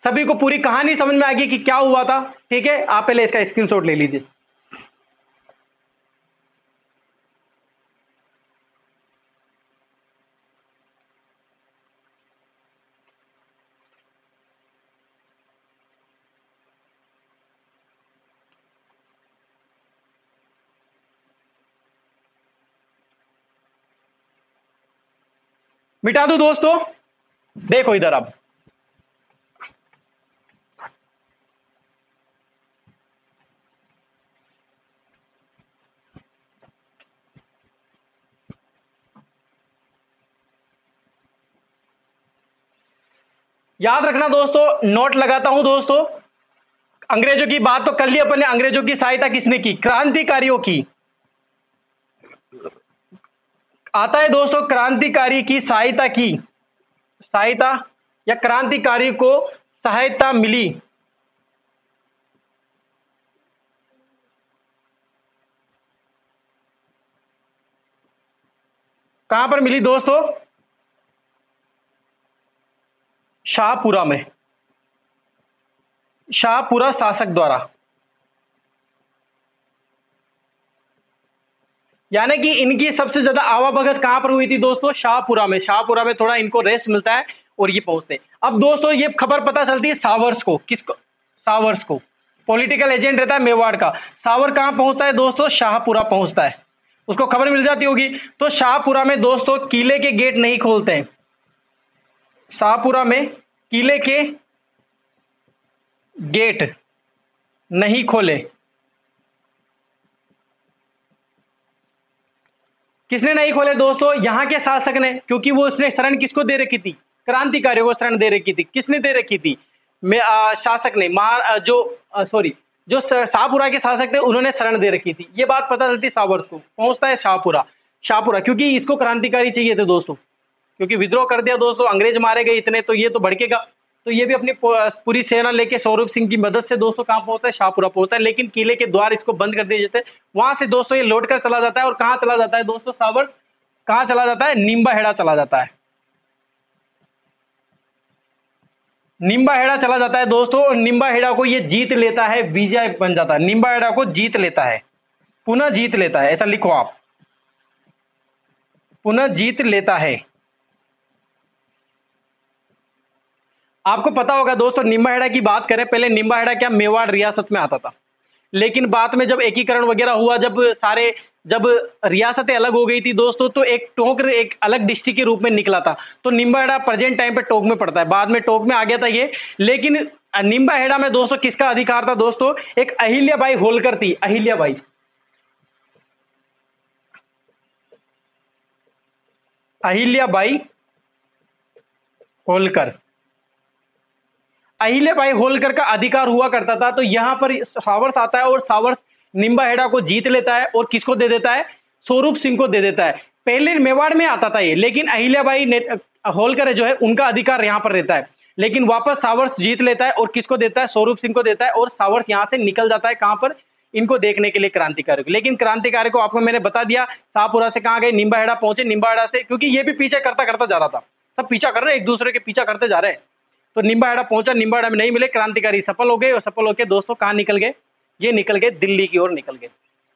सभी को पूरी कहानी समझ में आ गई कि क्या हुआ था? ठीक है, आप पहले इसका स्क्रीनशॉट ले लीजिए। मिटा दो दोस्तों, देखो इधर अब याद रखना दोस्तों, नोट लगाता हूं दोस्तों। अंग्रेजों की बात तो कर ली अपन ने, अंग्रेजों की सहायता किसने की? क्रांतिकारियों की। आता है दोस्तों, क्रांतिकारी की सहायता की, सहायता या क्रांतिकारी को सहायता मिली। कहां पर मिली दोस्तों? शाहपुरा में, शाहपुरा शासक द्वारा। यानी कि इनकी सबसे ज्यादा आवाभगत कहां पर हुई थी दोस्तों? शाहपुरा में। शाहपुरा में थोड़ा इनको रेस्ट मिलता है और ये पहुंचते। अब दोस्तों ये खबर पता चलती है सावर्स को। किसको? सावर्स को। पॉलिटिकल एजेंट रहता है मेवाड़ का। सावर कहां पहुंचता है दोस्तों? शाहपुरा पहुंचता है। उसको खबर मिल जाती होगी। तो शाहपुरा में दोस्तों किले के गेट नहीं खोलते हैं। शाहपुरा में किले के गेट नहीं खोले। किसने नहीं खोले दोस्तों? यहां के शासक ने, क्योंकि वो उसने शरण किसको दे रखी थी? क्रांतिकारियों को शरण दे रखी थी। किसने दे रखी थी? शासक ने, जो शाहपुरा के शासक थे उन्होंने शरण दे रखी थी। ये बात पता चलती सावर्स को। पहुंचता है शाहपुरा। शाहपुरा क्योंकि इसको क्रांतिकारी चाहिए थे दोस्तों, क्योंकि विद्रोह कर दिया दोस्तों, अंग्रेज मारे गए इतने, तो ये तो भड़केगा। तो ये भी अपनी पूरी सेना लेके स्वरूप सिंह की मदद से दोस्तों कहां पहुंचता है? शाहपुरा पहुंचता है। लेकिन किले के द्वार इसको बंद कर दिए जाते हैं। वहां से दोस्तों ये लौट कर चला जाता है। और कहां चला जाता है दोस्तों? सावर कहां चला जाता है? निम्बाहेड़ा चला जाता है। निम्बाहेड़ा चला जाता है दोस्तों। और निम्बाहेड़ा को ये जीत लेता है, विजय बन जाता है। निम्बाहेड़ा को जीत लेता है, पुनः जीत लेता है। ऐसा लिखो आप, पुनः जीत लेता है। आपको पता होगा दोस्तों, निम्बाहेड़ा की बात करें, पहले निम्बाहेड़ा क्या मेवाड़ रियासत में आता था। लेकिन बाद में जब एकीकरण वगैरह हुआ, जब रियासतें अलग हो गई थी दोस्तों, तो एक टोंक एक अलग डिस्ट्रिक्ट के रूप में निकला था। तो निम्बाहेड़ा प्रेजेंट टाइम पे टोंक में पड़ता है। बाद में टोंक में आ गया था ये। लेकिन निम्बाहेड़ा में दोस्तों किसका अधिकार था दोस्तों? एक अहिल्याबाई होलकर थी। अहिल्याबाई, अहिल्याबाई होलकर, अहिल्याबाई होलकर का अधिकार हुआ करता था। तो यहां पर सावर्स आता है और सावर्स निम्बाहेड़ा को जीत लेता है और किसको दे देता है? स्वरूप सिंह को दे देता है। पहले मेवाड़ में आता था ये, लेकिन अहिल्याबाई होलकर जो है उनका अधिकार यहां पर रहता है। लेकिन वापस सावर्स जीत लेता है और किसको देता है? स्वरूप सिंह को देता है। और सावर्स यहां से निकल जाता है। कहां पर? इनको देखने के लिए, क्रांतिकारी को। लेकिन क्रांतिकारी को आपको मैंने बता दिया, शाहपुरा से कहां गए? निम्बाहेड़ा पहुंचे। निम्बाहेड़ा से, क्योंकि ये भी पीछे करता करता जा रहा था, सब पीछा कर रहे हैं, एक दूसरे के पीछा करते जा रहे हैं। तो निम्बाहेड़ा पहुंचा, निम्बाहेड़ा में नहीं मिले। क्रांतिकारी सफल हो गए और सफल होकर दोस्तों कहां निकल गए? ये निकल गए दिल्ली की ओर निकल गए।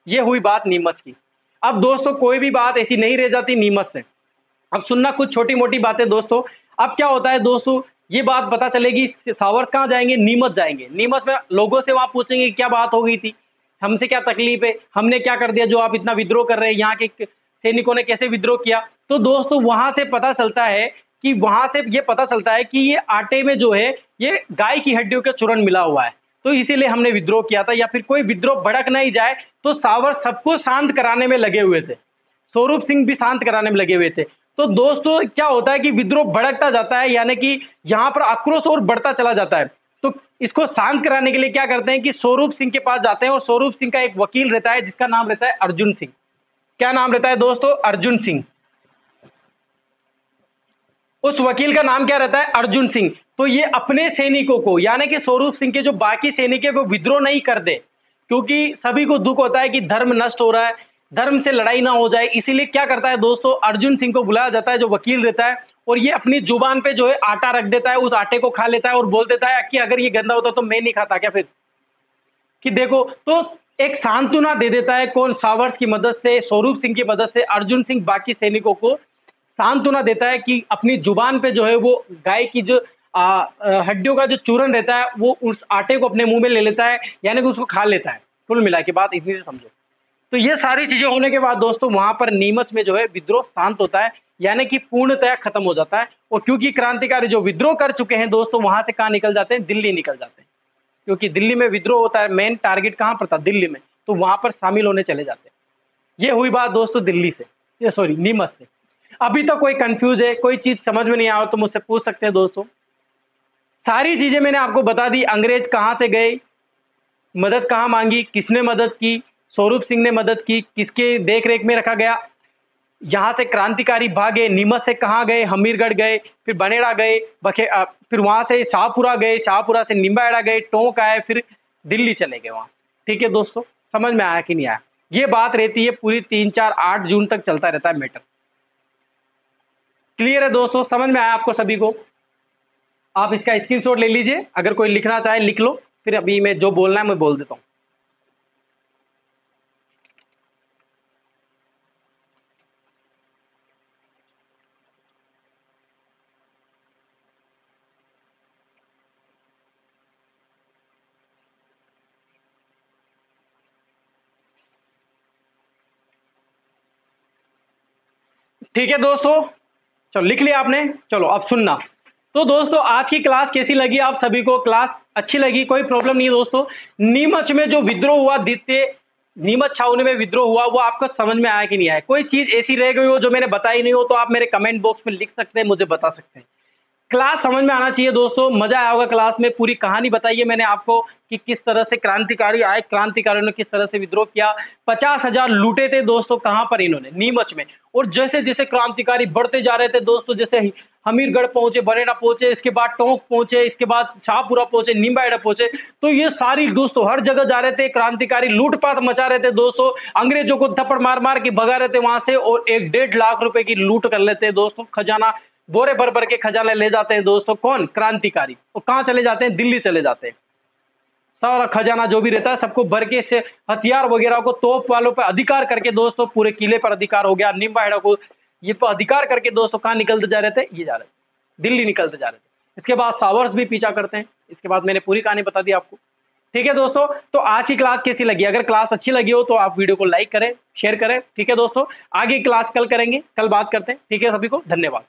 ये हुई बात नीमच की। अब दोस्तों कोई भी बात ऐसी नहीं रह जाती नीमच से। अब सुनना कुछ छोटी मोटी बातें दोस्तों। अब क्या होता है दोस्तों, ये बात पता चलेगी, सावर्स कहां जाएंगे? नीमच जाएंगे। नीमच में लोगों से वहां पूछेंगे क्या बात हो गई थी, हमसे क्या तकलीफ है, हमने क्या कर दिया जो आप इतना विद्रोह कर रहे हैं, यहाँ के सैनिकों ने कैसे विद्रोह किया। तो दोस्तों वहां से पता चलता है कि वहां से ये पता चलता है कि ये आटे में जो है ये गाय की हड्डियों का चूर्ण मिला हुआ है, तो इसीलिए हमने विद्रोह किया था। या फिर कोई विद्रोह भड़क नहीं जाए, तो सावर्स सबको शांत कराने में लगे हुए थे। स्वरूप सिंह भी शांत कराने में लगे हुए थे। तो दोस्तों क्या होता है कि विद्रोह भड़कता जाता है, यानी कि यहां पर आक्रोश और बढ़ता चला जाता है। तो इसको शांत कराने के लिए क्या करते हैं कि स्वरूप सिंह के पास जाते हैं। और स्वरूप सिंह का एक वकील रहता है जिसका नाम रहता है अर्जुन सिंह। क्या नाम रहता है दोस्तों? अर्जुन सिंह। उस वकील का नाम क्या रहता है? अर्जुन सिंह। तो ये अपने सैनिकों को, यानी कि स्वरूप सिंह के जो बाकी सैनिक है वो विद्रोह नहीं कर दे, क्योंकि सभी को दुख होता है कि धर्म नष्ट हो रहा है, धर्म से लड़ाई ना हो जाए। इसीलिए क्या करता है दोस्तों, अर्जुन सिंह को बुलाया जाता है जो वकील रहता है, और ये अपनी जुबान पे जो है आटा रख देता है, उस आटे को खा लेता है और बोल देता है कि अगर ये गंदा होता तो मैं नहीं खाता क्या फिर, कि देखो। तो एक सांत्वना दे देता है, कौन? सावर्स की मदद से, स्वरूप सिंह की मदद से अर्जुन सिंह बाकी सैनिकों को सांत्वना देता है कि अपनी जुबान पे जो है वो गाय की जो हड्डियों का जो चूरन रहता है वो उस आटे को अपने मुंह में ले लेता है, यानी कि उसको खा लेता है। कुल मिला के बात इतनी से समझो। तो ये सारी चीजें होने के बाद दोस्तों वहां पर नीमच में जो है विद्रोह शांत होता है, यानी कि पूर्णतया खत्म हो जाता है। और क्योंकि क्रांतिकारी जो विद्रोह कर चुके हैं दोस्तों, वहां से कहां निकल जाते हैं? दिल्ली निकल जाते हैं, क्योंकि दिल्ली में विद्रोह होता है। मेन टारगेट कहां पर था? दिल्ली में। तो वहां पर शामिल होने चले जाते हैं। ये हुई बात दोस्तों दिल्ली से, ये सॉरी नीमच से। अभी तक कोई कंफ्यूज है, कोई चीज समझ में नहीं आया तो मुझसे पूछ सकते हैं दोस्तों। सारी चीजें मैंने आपको बता दी। अंग्रेज कहां से गए, मदद कहां मांगी, किसने मदद की, स्वरूप सिंह ने मदद की, किसके देख रेख में रखा गया, यहां से क्रांतिकारी भागे, नीमच से कहां गए, हमीरगढ़ गए, फिर बनेड़ा गए, फिर वहां से शाहपुरा गए, शाहपुरा से निम्बाहेड़ा गए, टोंक आए, फिर दिल्ली चले गए वहां। ठीक है दोस्तों, समझ में आया कि नहीं आया? ये बात रहती है पूरी 3, 4, 8 जून तक चलता रहता है मैटर। क्लियर है दोस्तों, समझ में आया आपको सभी को? आप इसका स्क्रीनशॉट ले लीजिए, अगर कोई लिखना चाहे लिख लो, फिर अभी मैं जो बोलना है मैं बोल देता हूं। ठीक है दोस्तों, चलो लिख लिया आपने, चलो अब सुनना। तो दोस्तों आज की क्लास कैसी लगी आप सभी को? क्लास अच्छी लगी, कोई प्रॉब्लम नहीं है दोस्तों। नीमच में जो विद्रोह हुआ, द्वितीय नीमच छावनी में विद्रोह हुआ, वो आपको समझ में आया कि नहीं आया? कोई चीज ऐसी रह गई हो जो मैंने बताई नहीं हो तो आप मेरे कमेंट बॉक्स में लिख सकते हैं, मुझे बता सकते हैं। क्लास समझ में आना चाहिए दोस्तों, मजा आया होगा क्लास में। पूरी कहानी बताई है मैंने आपको कि किस तरह से क्रांतिकारी आए, क्रांतिकारियों ने किस तरह से विद्रोह किया। 50,000 लूटे थे दोस्तों, कहां पर? इन्होंने नीमच में। और जैसे जैसे क्रांतिकारी बढ़ते जा रहे थे दोस्तों, जैसे हमीरगढ़ पहुंचे, बरेड़ा पहुंचे, इसके बाद टोंक पहुंचे, इसके बाद शाहपुरा पहुंचे, निम्बाहेड़ा पहुंचे, तो ये सारी दोस्तों हर जगह जा रहे थे, क्रांतिकारी लूटपाट मचा रहे थे दोस्तों, अंग्रेजों को थप्पड़ मार मार के भगा रहे थे वहां से, और 1-1.5 लाख रुपए की लूट कर लेते हैं दोस्तों। खजाना बोरे भर भर के खजाने ले जाते हैं दोस्तों, कौन? क्रांतिकारी। और कहां चले जाते हैं? दिल्ली चले जाते हैं। सारा खजाना जो भी रहता है सबको भर के, से हथियार वगैरह को तोप वालों पर अधिकार करके दोस्तों, पूरे किले पर अधिकार हो गया, निम्बाहेड़ा को ये पर अधिकार करके दोस्तों कहां निकलते जा रहे थे? ये जा रहे थे, दिल्ली निकलते जा रहे थे। इसके बाद सावर्स भी पीछा करते हैं। इसके बाद मैंने पूरी कहानी बता दी आपको। ठीक है दोस्तों, तो आज की क्लास कैसी लगी? अगर क्लास अच्छी लगी हो तो आप वीडियो को लाइक करें, शेयर करें। ठीक है दोस्तों, आगे क्लास कल करेंगे, कल बात करते हैं। ठीक है, सभी को धन्यवाद।